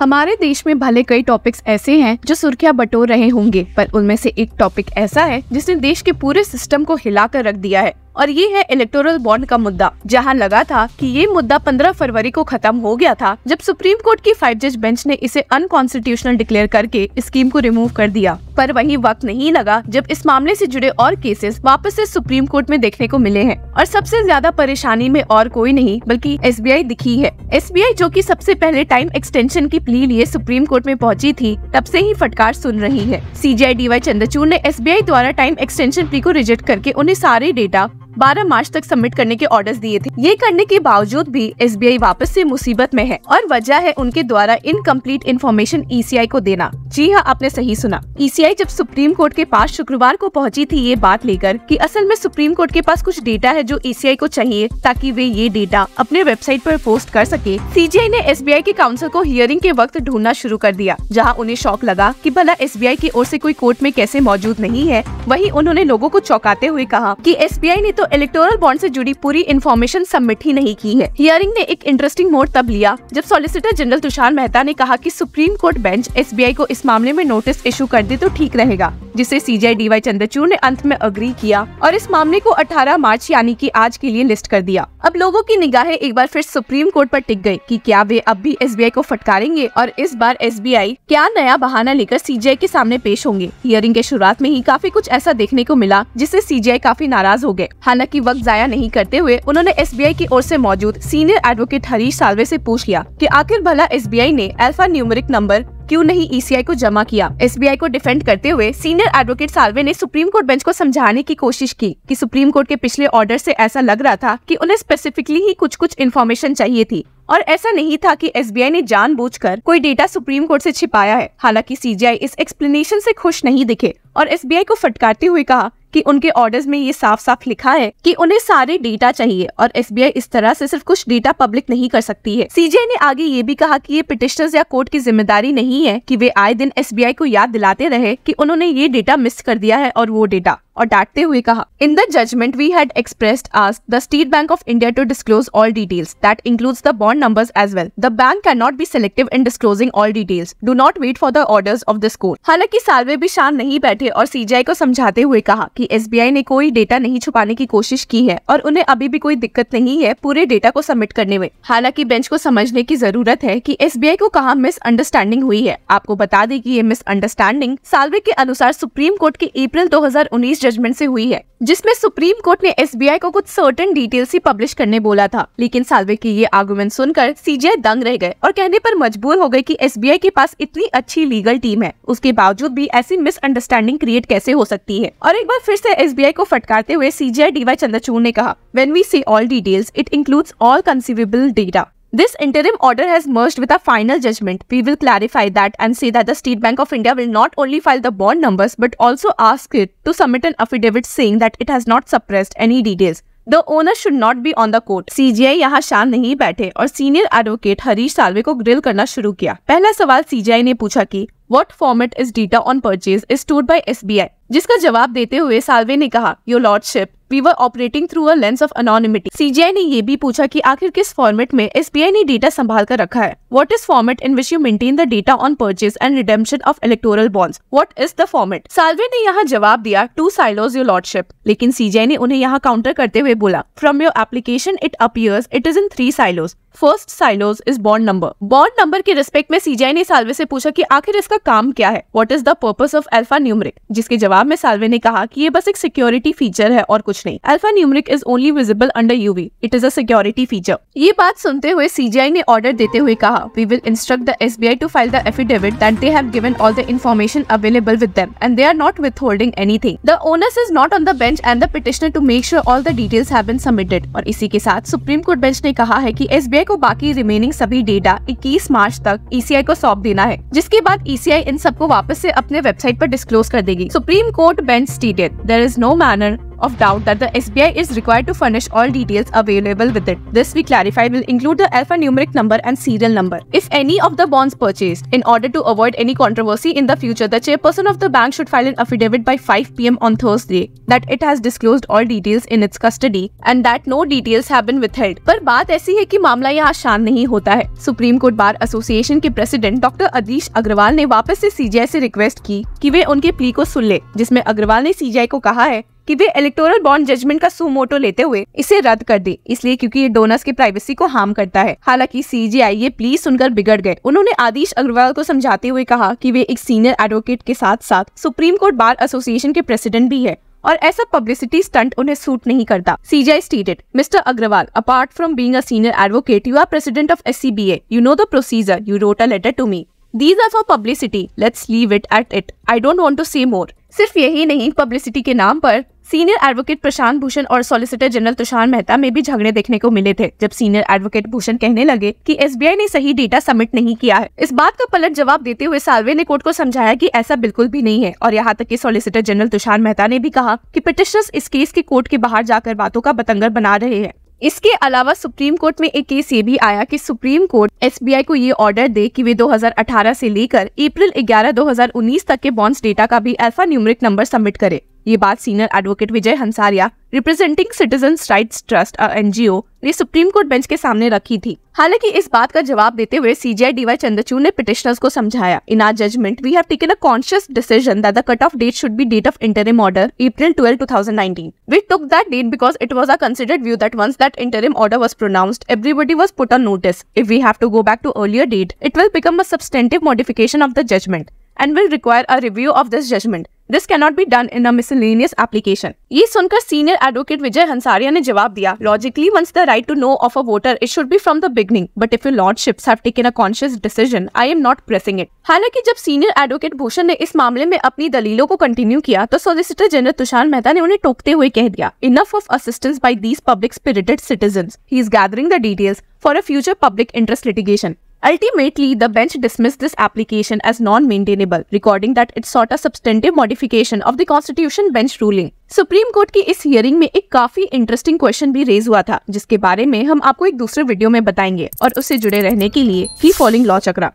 हमारे देश में भले कई टॉपिक्स ऐसे हैं जो सुर्खियां बटोर रहे होंगे, पर उनमें से एक टॉपिक ऐसा है जिसने देश के पूरे सिस्टम को हिलाकर रख दिया है और ये है इलेक्टोरल बॉन्ड का मुद्दा। जहां लगा था कि ये मुद्दा 15 फरवरी को खत्म हो गया था, जब सुप्रीम कोर्ट की 5 जज बेंच ने इसे अनकॉन्स्टिट्यूशनल डिक्लेयर करके स्कीम को रिमूव कर दिया। पर वहीं वक्त नहीं लगा जब इस मामले से जुड़े और केसेस वापस से सुप्रीम कोर्ट में देखने को मिले हैं और सबसे ज्यादा परेशानी में और कोई नहीं बल्कि SBI दिखी है। SBI जो कि सबसे पहले टाइम एक्सटेंशन की प्ली लिए सुप्रीम कोर्ट में पहुंची थी, तब से ही फटकार सुन रही है। CJI DY चंद्रचूड़ ने SBI द्वारा टाइम एक्सटेंशन प्ली को रिजेक्ट करके उन्हें सारे डेटा 12 मार्च तक सबमिट करने के ऑर्डर्स दिए थे। ये करने के बावजूद भी SBI वापस से मुसीबत में है और वजह है उनके द्वारा इनकम्प्लीट इन्फॉर्मेशन ECI को देना। जी हाँ, आपने सही सुना। ECI जब सुप्रीम कोर्ट के पास शुक्रवार को पहुंची थी ये बात लेकर कि असल में सुप्रीम कोर्ट के पास कुछ डेटा है जो ECI को चाहिए ताकि वे ये डेटा अपने वेबसाइट पर पोस्ट कर सके। CJI ने SBI के काउंसिल को हियरिंग के वक्त ढूंढना शुरू कर दिया, जहाँ उन्हें शौक लगा कि भला SBI की ओर से कोई कोर्ट में कैसे मौजूद नहीं है। वहीं उन्होंने लोगों को चौंकाते हुए कहा कि SBI ने तो इलेक्टोरल बॉन्ड से जुड़ी पूरी इन्फॉर्मेशन सबमिट ही नहीं की है। हियरिंग ने एक इंटरेस्टिंग मोड़ तब लिया जब सॉलिसिटर जनरल तुषार मेहता ने कहा कि सुप्रीम कोर्ट बेंच SBI को इस मामले में नोटिस इशू कर दे तो ठीक रहेगा, जिसे CJI DY चंद्रचूड़ ने अंत में अग्री किया और इस मामले को 18 मार्च यानी कि आज के लिए लिस्ट कर दिया। अब लोगों की निगाहें एक बार फिर सुप्रीम कोर्ट पर टिक गई कि क्या वे अब भी SBI को फटकारेंगे और इस बार SBI क्या नया बहाना लेकर CJI के सामने पेश होंगे। हियरिंग के शुरुआत में ही काफी कुछ ऐसा देखने को मिला जिससे CJI काफी नाराज हो गए। हालांकि वक्त जाया नहीं करते हुए उन्होंने SBI की ओर से मौजूद सीनियर एडवोकेट हरीश साल्वे से पूछ लिया कि आखिर भला SBI ने अल्फा न्यूमेरिक नंबर क्यों नहीं ECI को जमा किया। SBI को डिफेंड करते हुए सीनियर एडवोकेट साल्वे ने सुप्रीम कोर्ट बेंच को समझाने की कोशिश की कि सुप्रीम कोर्ट के पिछले ऑर्डर से ऐसा लग रहा था कि उन्हें स्पेसिफिकली ही कुछ इन्फॉर्मेशन चाहिए थी और ऐसा नहीं था कि SBI ने जानबूझकर कोई डेटा सुप्रीम कोर्ट से छिपाया है। हालांकि CJI इस एक्सप्लेनेशन से खुश नहीं दिखे और SBI को फटकारते हुए कहा कि उनके ऑर्डर्स में ये साफ साफ लिखा है कि उन्हें सारे डेटा चाहिए और SBI इस तरह से सिर्फ कुछ डेटा पब्लिक नहीं कर सकती है। CJI ने आगे ये भी कहा कि ये पिटिशनर्स या कोर्ट की जिम्मेदारी नहीं है कि वे आए दिन SBI को याद दिलाते रहे कि उन्होंने ये डेटा मिस कर दिया है और वो डेटा, और डांटते हुए कहा, in the judgment we had expressed asked the State Bank of India to disclose all details that includes the bond numbers as well. The bank can not be selective in disclosing all details. Do not wait for the orders of this court. हालांकि साल्वे भी शांत नहीं बैठे और CJI को समझाते हुए कहा कि SBI ने कोई डेटा नहीं छुपाने की कोशिश की है और उन्हें अभी भी कोई दिक्कत नहीं है पूरे डेटा को सबमिट करने में। हालांकि बेंच को समझने की जरूरत है कि SBI को कहाँ मिसअंडरस्टैंडिंग हुई है। आपको बता दें कि ये मिसअंडरस्टैंडिंग साल्वे के अनुसार सुप्रीम कोर्ट के अप्रैल 2019 जजमेंट से हुई है, जिसमें सुप्रीम कोर्ट ने SBI को कुछ सर्टेन डिटेल्स ही पब्लिश करने बोला था। लेकिन साल्वे की ये आर्गुमेंट सुनकर CJI दंग रह गए और कहने पर मजबूर हो गए कि SBI के पास इतनी अच्छी लीगल टीम है, उसके बावजूद भी ऐसी मिसअंडरस्टैंडिंग क्रिएट कैसे हो सकती है। और एक बार फिर से SBI को फटकारते हुए CJI DY चंद्रचूड़ ने कहा, When we say all details, it includes all conceivable data. This interim order has merged with a final judgment. We will clarify that and say that the State Bank of India will not only file the bond numbers but also ask it to submit an affidavit saying that it has not suppressed any details. The owner should not be on the court. CJI यहाँ शांत नहीं बैठे और senior advocate Harish Salve को grill करना शुरू किया। पहला सवाल CJI ने पूछा कि What format is data on purchase is stored by SBI? जिसका जवाब देते हुए साल्वे ने कहा, Your Lordship, we were operating through a lens of anonymity. CJI ने ये भी पूछा कि आखिर किस फॉर्मेट में SBI ने डेटा संभाल कर रखा है। What is format in which you maintain the data on purchase and redemption of electoral bonds? What is the format? Salve ने यहाँ जवाब दिया, 2 silos, Your Lordship. लेकिन CJI ने उन्हें यहाँ काउंटर करते हुए बोला, From your application it appears it is in 3 silos. First silos is bond number. Bond number के रिस्पेक्ट में CJI ने साल्वे से पूछा कि आखिर इसका काम क्या है। What is the purpose of alpha numeric, जिसके जवाब में साल्वे ने कहा कि ये बस एक सिक्योरिटी फीचर है और कुछ नहीं। Alpha numeric is only visible under UV, it is a security feature. ये बात सुनते हुए CJI ने ऑर्डर देते हुए कहा, we will instruct the SBI to file the affidavit that they have given all the information available with them and they are not withholding anything. The onus is not on the bench and the petitioner to make sure all the details have been submitted. और इसी के साथ supreme court bench ने कहा है कि SBI को बाकी रिमेनिंग सभी डेटा 21 मार्च तक ECI को सौंप देना है, जिसके बाद ECI इन सबको वापस से अपने वेबसाइट पर डिस्क्लोज कर देगी। Supreme court bench stated, there is no manner of doubt that the SBI is required to furnish all details available with it. This, we clarify, will include the alphanumeric number and serial number. If any of the bonds purchased, in order to avoid any controversy in the future, the chairperson of the bank should file an affidavit by 5 PM on Thursday that it has disclosed all details in its custody and that no details have been withheld. पर बात ऐसी है कि मामला यहाँ शांत नहीं होता है। सुप्रीम कोर्ट बार एसोसिएशन के प्रेसिडेंट डॉक्टर आदिश अग्रवाल ने वापस से सीजीआई से रिक्वेस्ट की कि वे उनके प्ली को सुन ले, जिसमें अग्रवाल ने सीजीआई को कहा है कि वे इलेक्टोरल बॉन्ड जजमेंट का सुमोटो लेते हुए इसे रद्द कर दे, इसलिए क्योंकि ये डोनर्स की प्राइवेसी को हार्म करता है। हालांकि सीजीआई ये प्ली सुनकर बिगड़ गए। उन्होंने आदिश अग्रवाल को समझाते हुए कहा कि वे एक सीनियर एडवोकेट के साथ साथ सुप्रीम कोर्ट बार एसोसिएशन के प्रेसिडेंट भी है और ऐसा पब्लिसिटी स्टंट उन्हें सूट नहीं करता। CJI stated, Mr. Agrawal, apart from being a senior advocate, you are president of SCBA. You know the procedure. You wrote a letter to me. These are for publicity. Let's leave it at it. I don't want to say more. सिर्फ यही नहीं, publicity के नाम पर senior advocate Prashant Bhushan और solicitor general Tushar Mehta में भी झगड़े देखने को मिले थे, जब सीनियर एडवोकेट भूषण कहने लगे कि SBI ने सही डेटा सबमिट नहीं किया है। इस बात का पलट जवाब देते हुए साल्वे ने कोर्ट को समझाया कि ऐसा बिल्कुल भी नहीं है, और यहाँ तक कि सॉलिसिटर जनरल तुषार मेहता ने भी कहा कि पिटिशनर्स इस केस के कोर्ट के बाहर जाकर बातों का बतंगर बना रहे हैं। इसके अलावा सुप्रीम कोर्ट में एक केस ये भी आया कि सुप्रीम कोर्ट SBI को ये ऑर्डर दे कि वे 2018 से लेकर अप्रैल 11, 2019 तक के बॉन्ड्स डेटा का भी अल्फा न्यूमेरिक नंबर सबमिट करे। ये बात senior advocate Vijay Hansaria, representing citizens rights trust NGO, ने सुप्रीम कोर्ट बेंच के सामने रखी थी। हालांकि इस बात का जवाब देते हुए CJI DY चंद्रचूड़ ने पिटिशनर्स को समझाया, in our judgment we have taken a conscious decision that the cut off date should be date of interim order April 12, 2019. We took that date because it was our considered view that once that interim order was pronounced, everybody was put on notice. If we have to go back to earlier date, it will become a substantive modification of the judgment and will require a review of this judgment. This cannot be done in a miscellaneous application. ये सुनकर senior advocate Vijay Hansaria ने जवाब दिया, logically once the right to know of a voter it should be from the beginning, but if your lordships have taken a conscious decision, I am not pressing it. हालांकि जब senior advocate Bhushan ने इस मामले में अपनी दलीलों को continue किया, तो सॉलिसिटर जनरल तुषार मेहता ने उन्हें टोकते हुए कह दिया, enough of assistance by these public spirited citizens. He is gathering the details for a future public interest litigation. Ultimately, the bench dismissed this application as non-maintainable, recording that it sought a substantive modification of the Constitution bench ruling. Supreme court की इस hearing में एक काफी interesting question भी raise हुआ था, जिसके बारे में हम आपको एक दूसरे वीडियो में बताएंगे, और उससे जुड़े रहने के लिए कीप फॉलोइंग लॉ चक्रा।